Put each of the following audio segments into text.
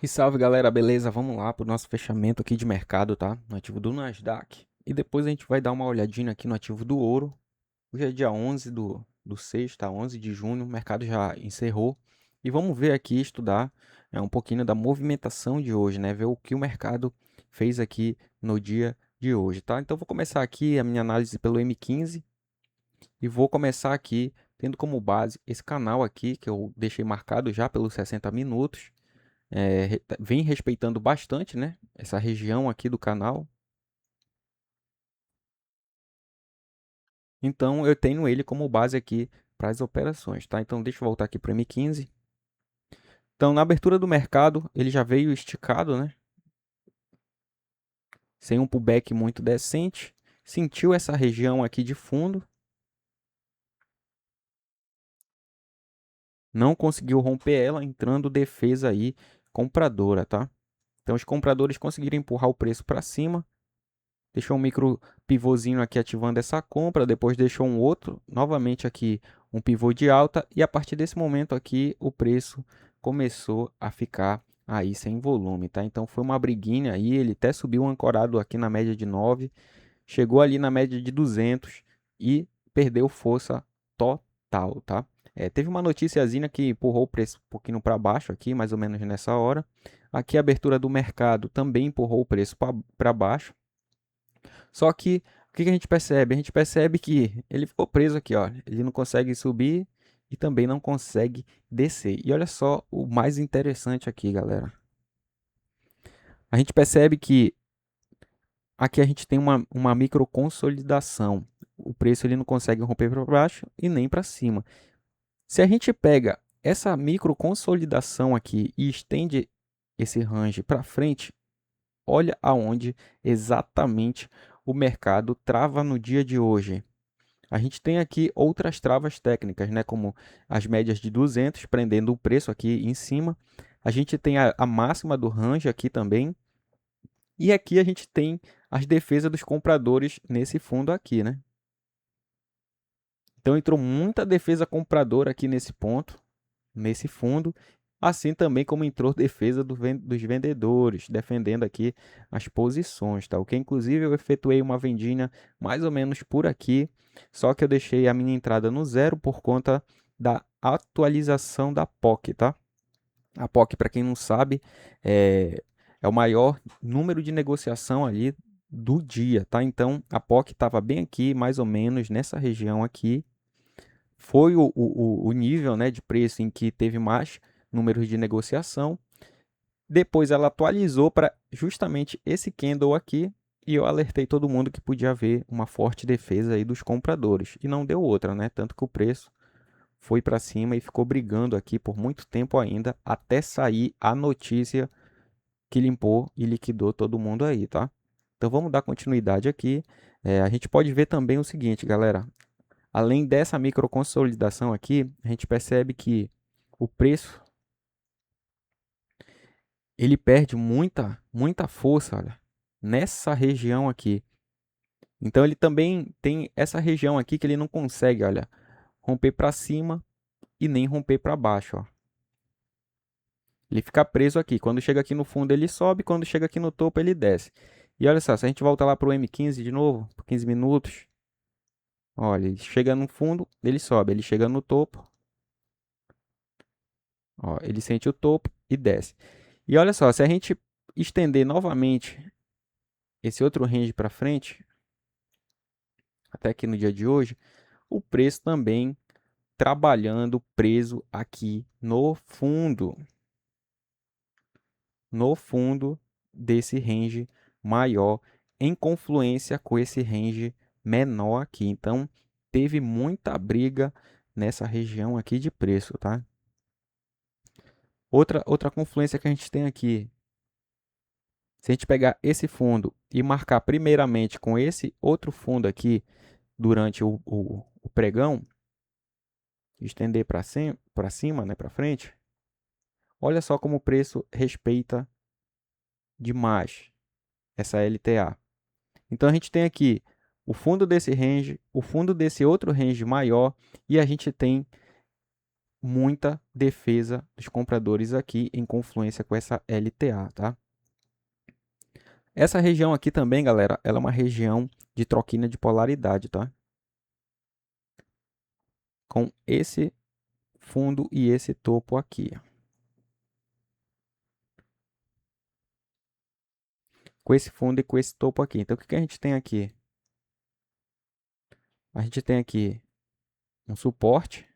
E salve galera, beleza? Vamos lá para o nosso fechamento aqui de mercado, tá? No ativo do Nasdaq. E depois a gente vai dar uma olhadinha aqui no ativo do ouro. Hoje é dia 11 do 6, tá? 11 de junho, o mercado já encerrou. E vamos ver aqui, estudar um pouquinho da movimentação de hoje, né? Ver o que o mercado fez aqui no dia de hoje, tá? Então vou começar aqui a minha análise pelo M15 e vou começar aqui tendo como base esse canal aqui que eu deixei marcado já pelos 60 minutos. Vem respeitando bastante, né, essa região aqui do canal. Então eu tenho ele como base aqui para as operações, tá? Então deixa eu voltar aqui para o M15. Então na abertura do mercado ele já veio esticado, né? Sem um pullback muito decente. Sentiu essa região aqui de fundo. Não conseguiu romper ela, entrando defesa aí compradora, tá? Então os compradores conseguiram empurrar o preço para cima. Deixou um micro pivôzinho aqui ativando essa compra, depois deixou um outro, novamente aqui um pivô de alta e a partir desse momento aqui o preço começou a ficar aí sem volume, tá? Então foi uma briguinha aí, ele até subiu ancorado aqui na média de 9, chegou ali na média de 200 e perdeu força total, tá? Teve uma noticiazinha que empurrou o preço um pouquinho para baixo aqui, mais ou menos nessa hora. Aqui a abertura do mercado também empurrou o preço para baixo. Só que o que a gente percebe? A gente percebe que ele ficou preso aqui, ó. Ele não consegue subir e também não consegue descer. E olha só o mais interessante aqui, galera. A gente percebe que aqui a gente tem uma micro consolidação. O preço ele não consegue romper para baixo e nem para cima. Se a gente pega essa micro consolidação aqui e estende esse range para frente, olha aonde exatamente o mercado trava no dia de hoje. A gente tem aqui outras travas técnicas, né, como as médias de 200, prendendo o preço aqui em cima. A gente tem a máxima do range aqui também. E aqui a gente tem as defesas dos compradores nesse fundo aqui, né? Então entrou muita defesa compradora aqui nesse ponto, nesse fundo, assim também como entrou defesa dos vendedores, defendendo aqui as posições, tá? O que inclusive eu efetuei uma vendinha mais ou menos por aqui, só que eu deixei a minha entrada no zero por conta da atualização da POC, tá? A POC, para quem não sabe, é o maior número de negociação ali do dia, tá? Então a POC estava bem aqui, mais ou menos nessa região aqui, foi o nível, né, de preço em que teve mais números de negociação. Depois ela atualizou para justamente esse candle aqui e eu alertei todo mundo que podia haver uma forte defesa aí dos compradores. E não deu outra, né? Tanto que o preço foi para cima e ficou brigando aqui por muito tempo ainda até sair a notícia que limpou e liquidou todo mundo aí, tá? Então vamos dar continuidade aqui. A gente pode ver também o seguinte, galera. Além dessa microconsolidação aqui, a gente percebe que o preço ele perde muita força, olha, nessa região aqui. Então ele também tem essa região aqui que ele não consegue, olha, romper para cima e nem romper para baixo, ó. Ele fica preso aqui. Quando chega aqui no fundo ele sobe, quando chega aqui no topo ele desce. E olha só, se a gente voltar lá para o M15 de novo, por 15 minutos, olha, ele chega no fundo, ele sobe, ele chega no topo, ó, ele sente o topo e desce. E olha só, se a gente estender novamente esse outro range para frente, até aqui no dia de hoje, o preço também trabalhando preso aqui no fundo desse range maior, em confluência com esse range menor aqui. Então, teve muita briga nessa região aqui de preço, tá? Outra confluência que a gente tem aqui, se a gente pegar esse fundo e marcar primeiramente com esse outro fundo aqui durante o pregão, estender para cima, né, para frente, olha só como o preço respeita demais essa LTA. Então a gente tem aqui o fundo desse range, o fundo desse outro range maior e a gente tem muita defesa dos compradores aqui em confluência com essa LTA, tá? Essa região aqui também, galera, ela é uma região de troquinha de polaridade, tá? Com esse fundo e esse topo aqui. Com esse fundo e com esse topo aqui. Então, o que a gente tem aqui? A gente tem aqui um suporte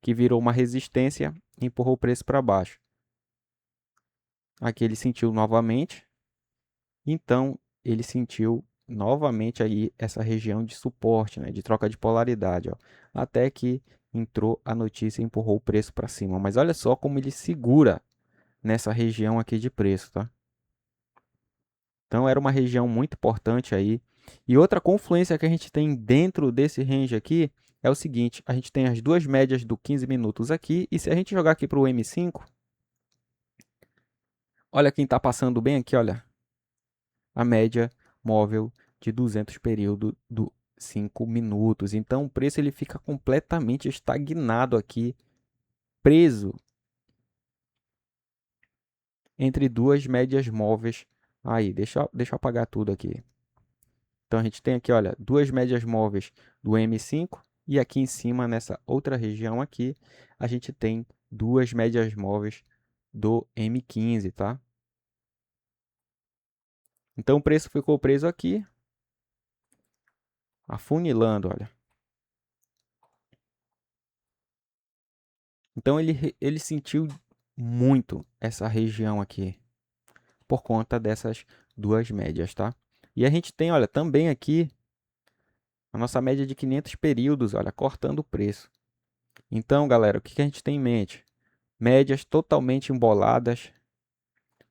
que virou uma resistência e empurrou o preço para baixo. Aqui ele sentiu novamente. Então, ele sentiu novamente aí essa região de suporte, né, de troca de polaridade, ó, até que entrou a notícia e empurrou o preço para cima. Mas olha só como ele segura nessa região aqui de preço, tá? Então era uma região muito importante aí. E outra confluência que a gente tem dentro desse range aqui é o seguinte, a gente tem as duas médias do 15 minutos aqui, e se a gente jogar aqui para o M5, olha quem está passando bem aqui, olha, a média móvel de 200 período do 5 minutos. Então o preço ele fica completamente estagnado aqui, preso entre duas médias móveis. Aí, deixa eu apagar tudo aqui. Então a gente tem aqui, olha, duas médias móveis do M5 e aqui em cima, nessa outra região aqui, a gente tem duas médias móveis do M15, tá? Então o preço ficou preso aqui, afunilando, olha. Então ele sentiu muito essa região aqui, por conta dessas duas médias, tá? E a gente tem, olha, também aqui a nossa média de 500 períodos, olha, cortando o preço. Então, galera, o que a gente tem em mente? Médias totalmente emboladas,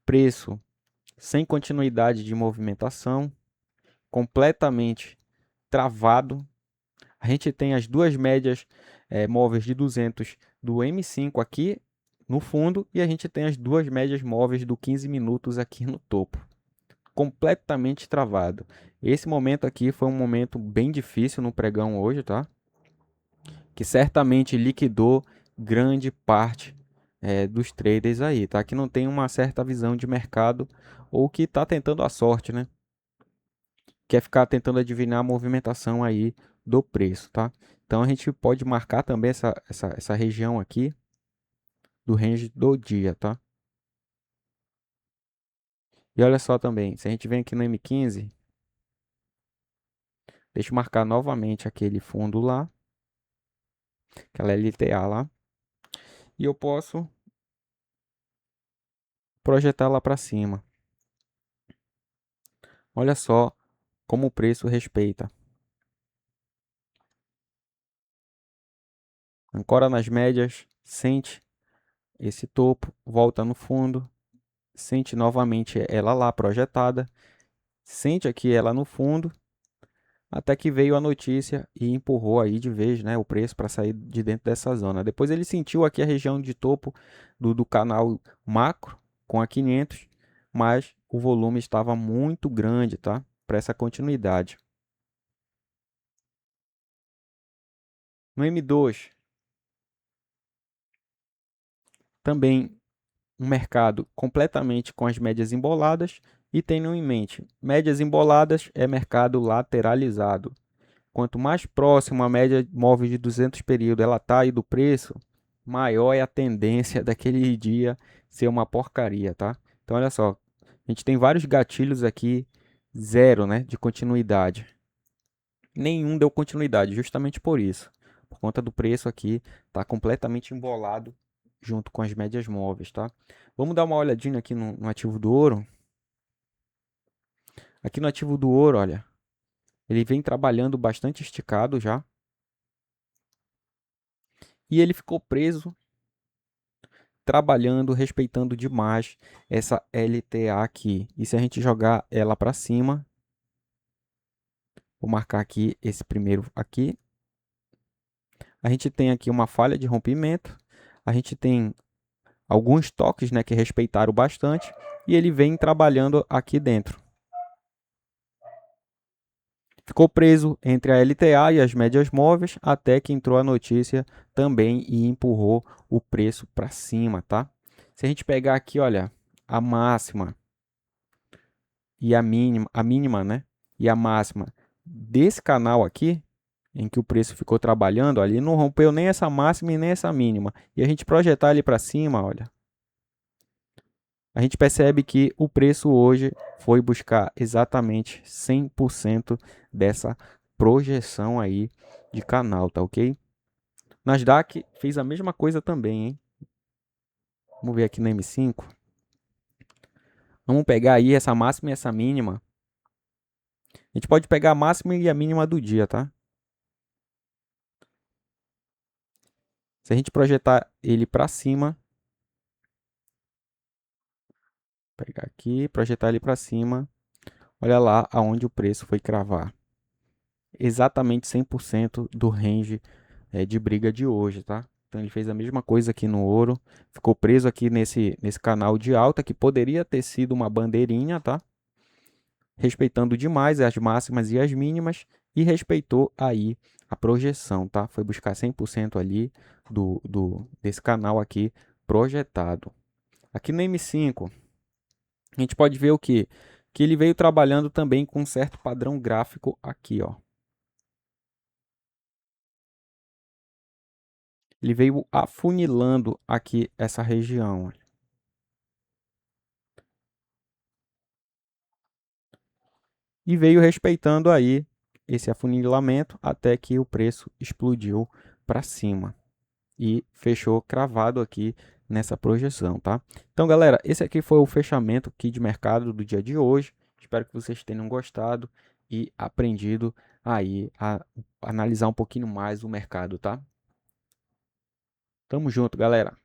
preço sem continuidade de movimentação, completamente travado. A gente tem as duas médias móveis de 200 do M5 aqui no fundo e a gente tem as duas médias móveis do 15 minutos aqui no topo. Completamente travado. Esse momento aqui foi um momento bem difícil no pregão hoje, tá? Que certamente liquidou grande parte dos traders aí, tá? Que não tem uma certa visão de mercado ou que está tentando a sorte, né? Quer ficar tentando adivinhar a movimentação aí do preço, tá? Então a gente pode marcar também essa região aqui do range do dia, tá? E olha só também, se a gente vem aqui no M15, deixa eu marcar novamente aquele fundo lá, aquela LTA lá, e eu posso projetar lá para cima. Olha só como o preço respeita. Ancora nas médias, sente esse topo, volta no fundo, sente novamente ela lá projetada, sente aqui ela no fundo, até que veio a notícia e empurrou aí de vez, né, o preço para sair de dentro dessa zona. Depois ele sentiu aqui a região de topo do canal macro com a 500, mas o volume estava muito grande, tá? Para essa continuidade. No M2, também um mercado completamente com as médias emboladas e tenham em mente, médias emboladas é mercado lateralizado. Quanto mais próximo a média móvel de 200 períodos ela está aí do preço, maior é a tendência daquele dia ser uma porcaria, tá? Então olha só, a gente tem vários gatilhos aqui, zero, né, de continuidade. Nenhum deu continuidade, justamente por isso. Por conta do preço aqui, está completamente embolado junto com as médias móveis, tá? Vamos dar uma olhadinha aqui no ativo do ouro. Aqui no ativo do ouro, olha, ele vem trabalhando bastante esticado já. E ele ficou preso, trabalhando, respeitando demais essa LTA aqui. E se a gente jogar ela para cima, vou marcar aqui esse primeiro aqui. A gente tem aqui uma falha de rompimento. A gente tem alguns toques, né, que respeitaram bastante. E ele vem trabalhando aqui dentro. Ficou preso entre a LTA e as médias móveis até que entrou a notícia também e empurrou o preço para cima, tá? Se a gente pegar aqui, olha, a máxima e a mínima, né? E a máxima desse canal aqui, em que o preço ficou trabalhando, ali não rompeu nem essa máxima e nem essa mínima. E a gente projetar ali para cima, olha, a gente percebe que o preço hoje foi buscar exatamente 100% dessa projeção aí de canal, tá ok? Nasdaq fez a mesma coisa também, hein? Vamos ver aqui no M5. Vamos pegar aí essa máxima e essa mínima. A gente pode pegar a máxima e a mínima do dia, tá? Se a gente projetar ele para cima, pegar aqui, projetar ele para cima, olha lá aonde o preço foi cravar. Exatamente 100% do range de briga de hoje, tá? Então ele fez a mesma coisa aqui no ouro, ficou preso aqui nesse canal de alta, que poderia ter sido uma bandeirinha, tá? Respeitando demais as máximas e as mínimas, e respeitou aí a projeção, tá? Foi buscar 100% ali desse canal aqui projetado. Aqui no M5, a gente pode ver o quê? Que ele veio trabalhando também com um certo padrão gráfico aqui, ó. Ele veio afunilando aqui essa região. E veio respeitando aí esse afunilamento até que o preço explodiu para cima e fechou cravado aqui nessa projeção, tá? Então, galera, esse aqui foi o fechamento aqui de mercado do dia de hoje. Espero que vocês tenham gostado e aprendido aí a analisar um pouquinho mais o mercado, tá? Tamo junto, galera.